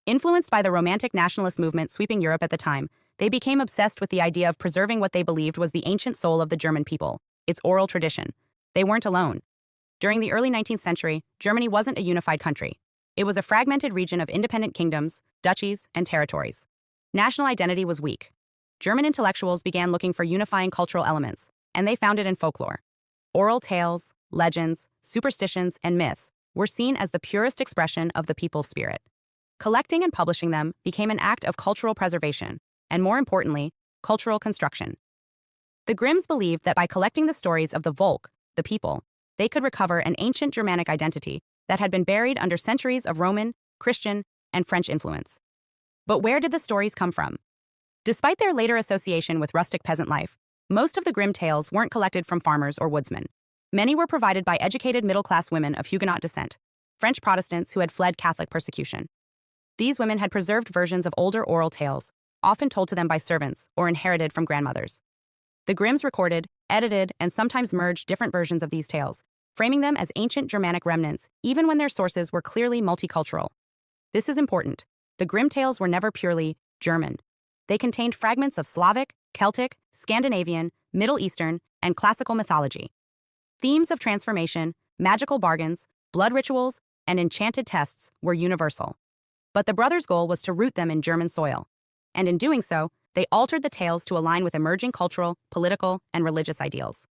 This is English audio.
Influenced by the Romantic nationalist movement sweeping Europe at the time, they became obsessed with the idea of preserving what they believed was the ancient soul of the German people, its oral tradition. They weren't alone. During the early 19th century, Germany wasn't a unified country. It was a fragmented region of independent kingdoms, duchies, and territories. National identity was weak. German intellectuals began looking for unifying cultural elements, and they found it in folklore. Oral tales, legends, superstitions, and myths were seen as the purest expression of the people's spirit. Collecting and publishing them became an act of cultural preservation, and more importantly, cultural construction. The Grimms believed that by collecting the stories of the Volk, the people, they could recover an ancient Germanic identity that had been buried under centuries of Roman, Christian, and French influence. But where did the stories come from? Despite their later association with rustic peasant life, most of the Grimm tales weren't collected from farmers or woodsmen. Many were provided by educated middle-class women of Huguenot descent, French Protestants who had fled Catholic persecution. These women had preserved versions of older oral tales, often told to them by servants or inherited from grandmothers. The Grimms recorded, edited, and sometimes merged different versions of these tales, framing them as ancient Germanic remnants even when their sources were clearly multicultural. This is important. The Grimm tales were never purely German. They contained fragments of Slavic, Celtic, Scandinavian, Middle Eastern, and classical mythology. Themes of transformation, magical bargains, blood rituals, and enchanted tests were universal. But the brothers' goal was to root them in German soil. And in doing so, they altered the tales to align with emerging cultural, political, and religious ideals.